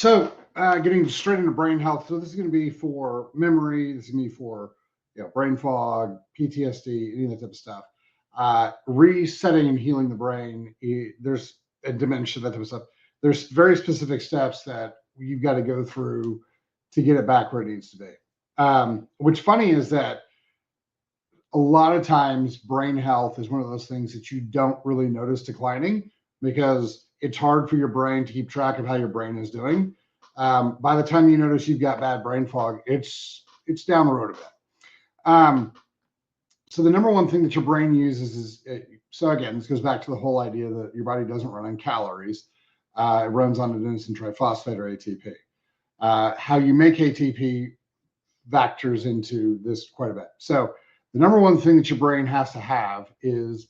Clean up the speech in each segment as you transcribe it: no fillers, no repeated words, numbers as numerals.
Getting straight into brain health. So this is going to be for memory. This is going to be for brain fog, PTSD, any of that type of stuff. Resetting and healing the brain. There's a dementia, that type of stuff. There's very specific steps that you've got to go through to get it back where it needs to be. What's funny is that a lot of times brain health is one of those things that you don't really notice declining because it's hard for your brain to keep track of how your brain is doing. By the time you notice you've got bad brain fog, it's down the road a bit. So the number one thing that your brain uses is, so again, this goes back to the whole idea that your body doesn't run on calories. It runs on adenosine triphosphate or ATP. How you make ATP factors into this quite a bit. So the number one thing that your brain has to have is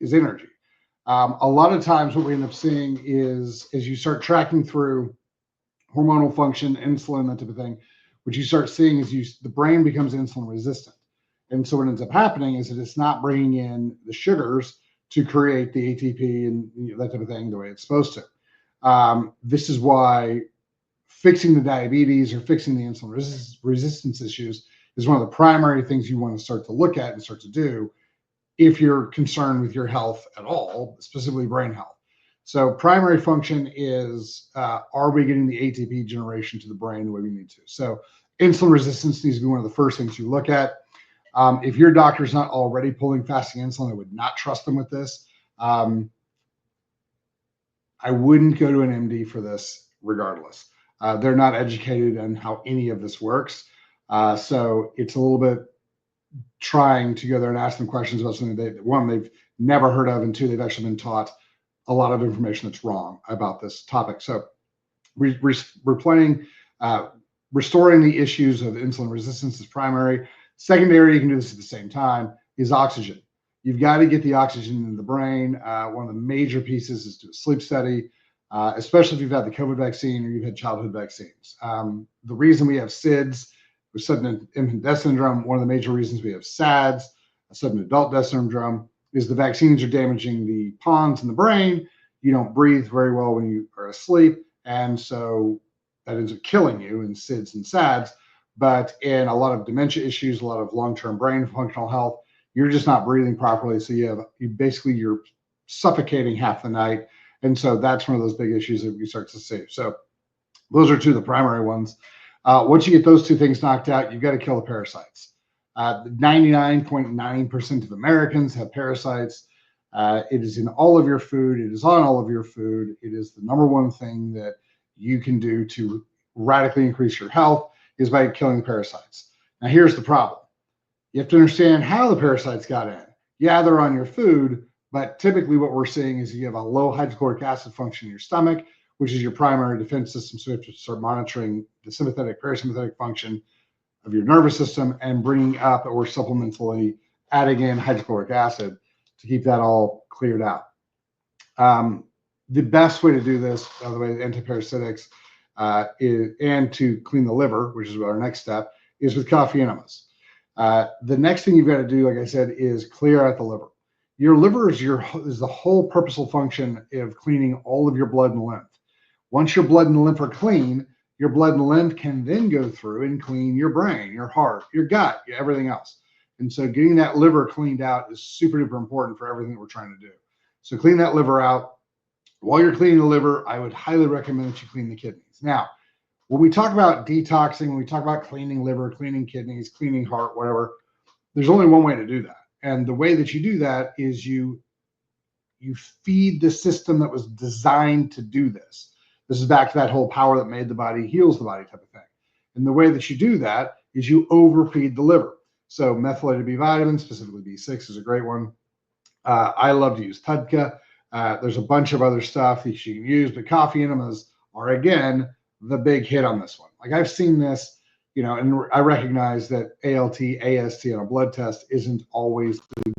energy. A lot of times what we end up seeing is as you start tracking through hormonal function, insulin, that type of thing, what you start seeing is the brain becomes insulin resistant. And so what ends up happening is that it's not bringing in the sugars to create the ATP and that type of thing the way it's supposed to. This is why fixing the diabetes or fixing the insulin resistance issues is one of the primary things you want to start to look at and start to do if you're concerned with your health at all, specifically brain health. So primary function is, are we getting the ATP generation to the brain the way we need to? So insulin resistance needs to be one of the first things you look at. If your doctor's not already pulling fasting insulin, I would not trust them with this. I wouldn't go to an MD for this regardless. They're not educated on how any of this works. So it's a little bit trying to go there and ask them questions about something they've never heard of, and two, they've actually been taught a lot of information that's wrong about this topic. So restoring the issues of insulin resistance is primary. Secondary, you can do this at the same time, is oxygen. You've got to get the oxygen into the brain. One of the major pieces is to do a sleep study, especially if you've had the COVID vaccine or you've had childhood vaccines. The reason we have SIDS, sudden infant death syndrome, one of the major reasons we have SADS, sudden adult death syndrome, is the vaccines are damaging the pons in the brain. You don't breathe very well when you are asleep, and so that ends up killing you in SIDS and SADS. But in a lot of dementia issues, a lot of long-term brain functional health, you're just not breathing properly. So you're suffocating half the night. And so that's one of those big issues that we start to see. So those are two of the primary ones. Once you get those two things knocked out, you've got to kill the parasites. 99.9% of Americans have parasites. It is in all of your food. It is on all of your food. It is the number one thing that you can do to radically increase your health is by killing the parasites. Now, here's the problem. You have to understand how the parasites got in. Yeah, they're on your food, but typically what we're seeing is you have a low hydrochloric acid function in your stomach, which is your primary defense system. So we have to start monitoring the sympathetic, parasympathetic function of your nervous system and bringing up or supplementally adding in hydrochloric acid to keep that all cleared out. The best way to do this, by the way, antiparasitics, and to clean the liver, which is our next step, is with coffee enemas. The next thing you've got to do, like I said, is clear out the liver. Your liver is the whole purposeful function of cleaning all of your blood and lymph. Once your blood and lymph are clean, your blood and lymph can then go through and clean your brain, your heart, your gut, everything else. And so getting that liver cleaned out is super duper important for everything that we're trying to do. So clean that liver out. While you're cleaning the liver, I would highly recommend that you clean the kidneys. Now, when we talk about detoxing, when we talk about cleaning liver, cleaning kidneys, cleaning heart, whatever, there's only one way to do that. And the way that you do that is you feed the system that was designed to do this. This is back to that whole power that made the body heals the body type of thing. And the way that you do that is you overfeed the liver. So methylated B vitamins, specifically B6 is a great one. I love to use TUDCA. There's a bunch of other stuff that you can use, but coffee enemas are, again, the big hit on this one. Like I've seen this, and I recognize that ALT, AST on a blood test isn't always the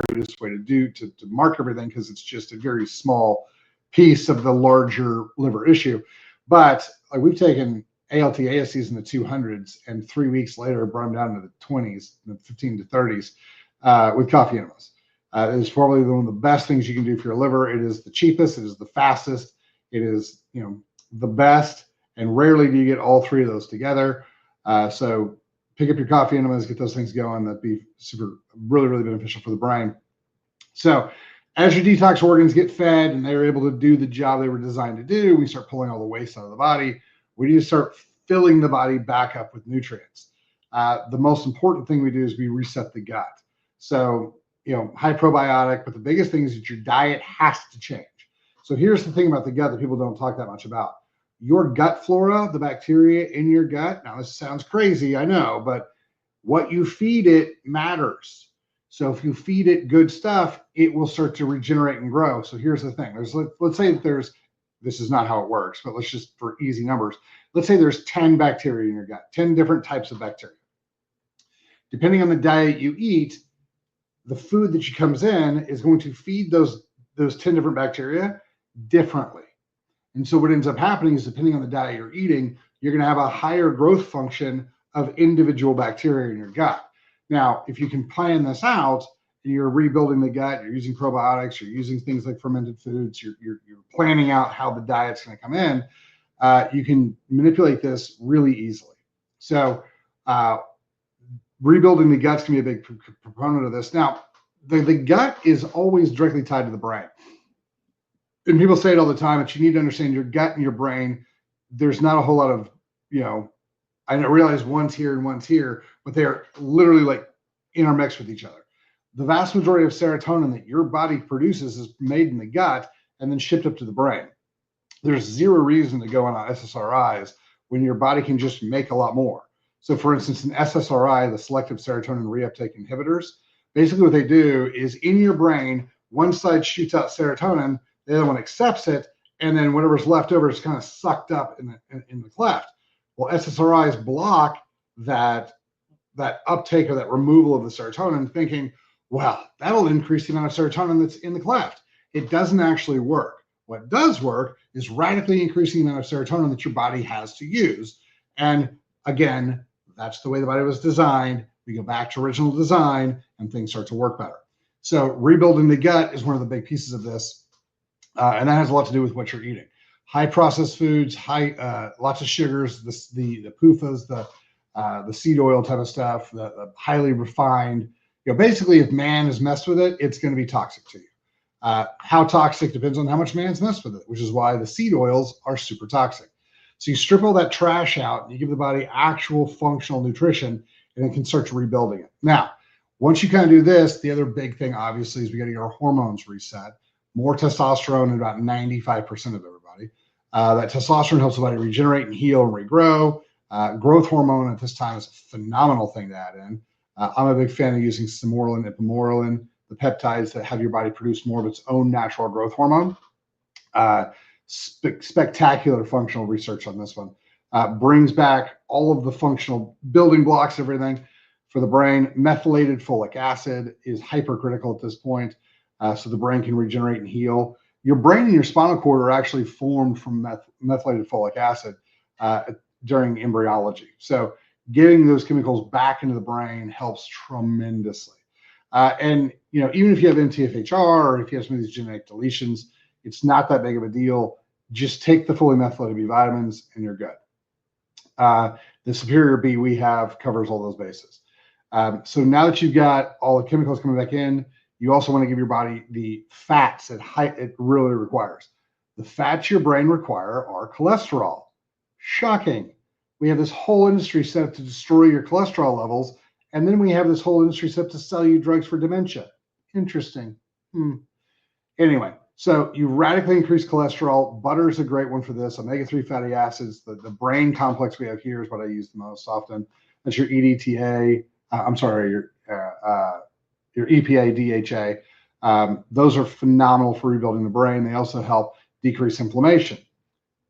greatest way to mark everything because it's just a very small piece of the larger liver issue. But like we've taken ALT, ASTs in the 200s, and 3 weeks later brought them down to the 20s, the 15 to 30s with coffee enemas. It is probably one of the best things you can do for your liver. It is the cheapest. It is the fastest. It is, the best. And rarely do you get all three of those together. So pick up your coffee enemas, get those things going. That'd be really, really beneficial for the brain. So as your detox organs get fed and they're able to do the job they were designed to do, we start pulling all the waste out of the body. We need to start filling the body back up with nutrients. The most important thing we do is we reset the gut. So, high probiotic, but the biggest thing is that your diet has to change. So here's the thing about the gut that people don't talk that much about. Your gut flora, the bacteria in your gut, now this sounds crazy, I know, but what you feed it matters. So if you feed it good stuff, it will start to regenerate and grow. So here's the thing. Let's say that this is not how it works, but let's just, for easy numbers, let's say there's 10 bacteria in your gut, 10 different types of bacteria. Depending on the diet you eat, the food that comes in is going to feed those 10 different bacteria differently. And so what ends up happening is, depending on the diet you're eating, you're going to have a higher growth function of individual bacteria in your gut. Now, if you can plan this out, and you're rebuilding the gut, you're using probiotics, you're using things like fermented foods, you're planning out how the diet's going to come in, you can manipulate this really easily. So rebuilding the gut's going to be a big proponent of this. Now, the gut is always directly tied to the brain. And people say it all the time, but you need to understand your gut and your brain. There's not a whole lot of, I realize one's here and one's here, but they're literally like intermixed with each other. The vast majority of serotonin that your body produces is made in the gut and then shipped up to the brain. There's zero reason to go on SSRIs when your body can just make a lot more. So for instance, an SSRI, the selective serotonin reuptake inhibitors, basically what they do is, in your brain, one side shoots out serotonin, the other one accepts it, and then whatever's left over is kind of sucked up in the cleft. Well, SSRIs block that uptake or that removal of the serotonin, thinking, well, that'll increase the amount of serotonin that's in the cleft. It doesn't actually work. What does work is radically increasing the amount of serotonin that your body has to use. And again, that's the way the body was designed. We go back to original design and things start to work better. So rebuilding the gut is one of the big pieces of this. And that has a lot to do with what you're eating. High processed foods, lots of sugars, the PUFAs, the seed oil type of stuff, the highly refined. Basically, if man has messed with it, it's going to be toxic to you. How toxic depends on how much man's messed with it, which is why the seed oils are super toxic. So you strip all that trash out and you give the body actual functional nutrition, and it can start to rebuilding it. Now, once you kind of do this, the other big thing, obviously, is we got to get our hormones reset. More testosterone in about 95% of everybody. That testosterone helps the body regenerate and heal and regrow. Growth hormone at this time is a phenomenal thing to add in. I'm a big fan of using samorelin, ipamorelin, the peptides that have your body produce more of its own natural growth hormone. Spectacular functional research on this one. Brings back all of the functional building blocks, everything for the brain. Methylated folic acid is hypercritical at this point. So the brain can regenerate and heal. Your brain and your spinal cord are actually formed from methylated folic acid during embryology. So getting those chemicals back into the brain helps tremendously. And even if you have MTHFR or if you have some of these genetic deletions, it's not that big of a deal. Just take the fully methylated B vitamins and you're good. The Superior B we have covers all those bases. So now that you've got all the chemicals coming back in, you also want to give your body the fats that it really requires. The fats your brain require are cholesterol. Shocking. We have this whole industry set up to destroy your cholesterol levels, and then we have this whole industry set up to sell you drugs for dementia. Interesting. Anyway, so you radically increase cholesterol. Butter is a great one for this. Omega-3 fatty acids. The brain complex we have here is what I use the most often. That's your EDTA. Your EPA, DHA. Those are phenomenal for rebuilding the brain. They also help decrease inflammation.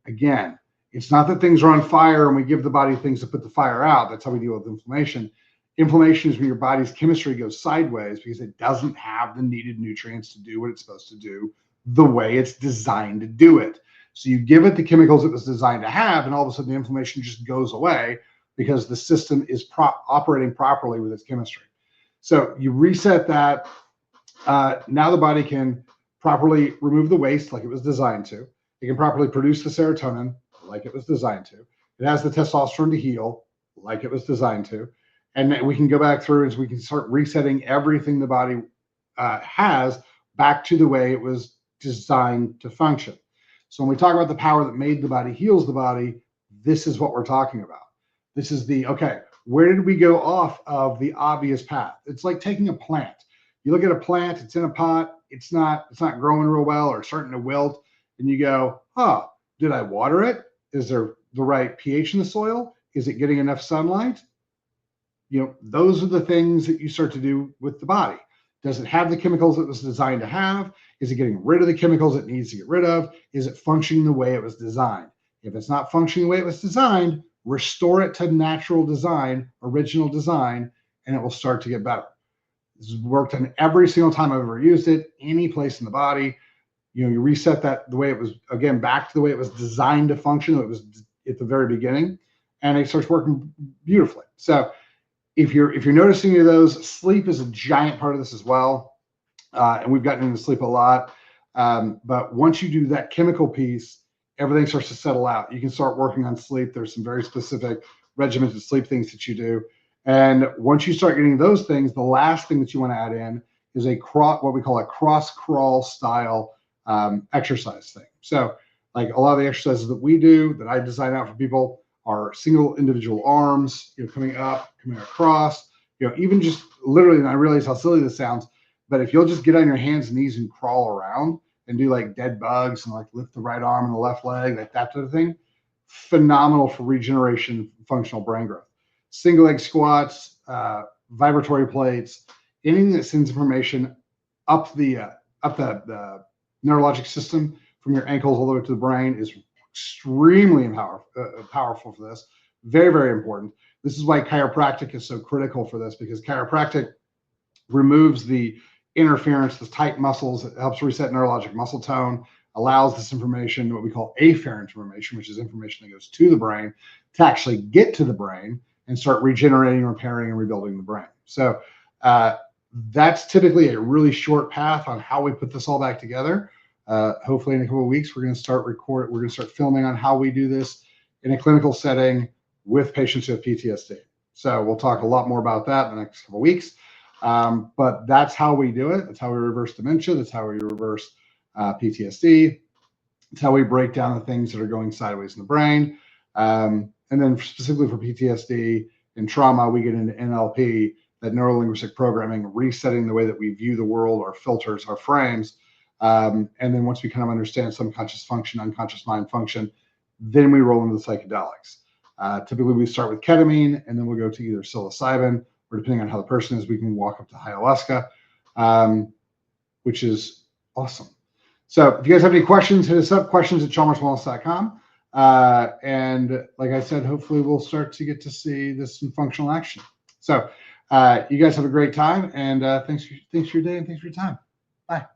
Again, it's not that things are on fire and we give the body things to put the fire out. That's how we deal with inflammation. Inflammation is when your body's chemistry goes sideways because it doesn't have the needed nutrients to do what it's supposed to do the way it's designed to do it. So you give it the chemicals it was designed to have, and all of a sudden the inflammation just goes away because the system is operating properly with its chemistry. So you reset that. Now the body can properly remove the waste like it was designed to. It can properly produce the serotonin like it was designed to. It has the testosterone to heal, like it was designed to. And then we can go back through and we can start resetting everything the body has back to the way it was designed to function. So when we talk about the power that made the body heals the body, this is what we're talking about. This is the, okay, where did we go off of the obvious path? It's like taking a plant. You look at a plant, it's in a pot, it's not growing real well or starting to wilt, and you go, huh, did I water it? Is there the right pH in the soil? Is it getting enough sunlight? You know, those are the things that you start to do with the body. Does it have the chemicals it was designed to have? Is it getting rid of the chemicals it needs to get rid of? Is it functioning the way it was designed? If it's not functioning the way it was designed, restore it to natural design, original design, and it will start to get better. This has worked on every single time I've ever used it, any place in the body. You know, you reset that the way it was, again, back to the way it was designed to function. It was at the very beginning, and it starts working beautifully. So if you're noticing any of those, sleep is a giant part of this as well. And we've gotten into sleep a lot. But once you do that chemical piece, everything starts to settle out. You can start working on sleep. There's some very specific regimented sleep things that you do. And once you start getting those things, the last thing that you want to add in is what we call a cross crawl style exercise thing. So like a lot of the exercises that we do that I design out for people are single individual arms, you know, coming up, coming across, you know, even just literally, and I realize how silly this sounds, but if you'll just get on your hands and knees and crawl around and do like dead bugs and like lift the right arm and the left leg, like that sort of thing, phenomenal for regeneration, functional brain growth. Single leg squats, vibratory plates, anything that sends information up the neurologic system from your ankles all the way to the brain is extremely powerful for this. Very, very important. This is why chiropractic is so critical for this, because chiropractic removes the interference, the tight muscles. It helps reset neurologic muscle tone, allows this information, what we call afferent information, which is information that goes to the brain, to actually get to the brain and start regenerating, repairing, and rebuilding the brain. So that's typically a really short path on how we put this all back together. Hopefully in a couple of weeks, we're going to start filming on how we do this in a clinical setting with patients who have PTSD. So we'll talk a lot more about that in the next couple of weeks. But that's how we do it. That's how we reverse dementia. That's how we reverse PTSD. It's how we break down the things that are going sideways in the brain. And then specifically for PTSD and trauma, we get into NLP, that neuro-linguistic programming, resetting the way that we view the world, our filters, our frames. And then once we kind of understand subconscious function, unconscious mind function, then we roll into the psychedelics. Typically, we start with ketamine, and then we'll go to either psilocybin, or depending on how the person is, we can walk up to ayahuasca, which is awesome. So if you guys have any questions, hit us up, questions@chalmerswellness.com. And like I said, hopefully we'll start to get to see this in functional action. So you guys have a great time, and thanks for your day and thanks for your time. Bye.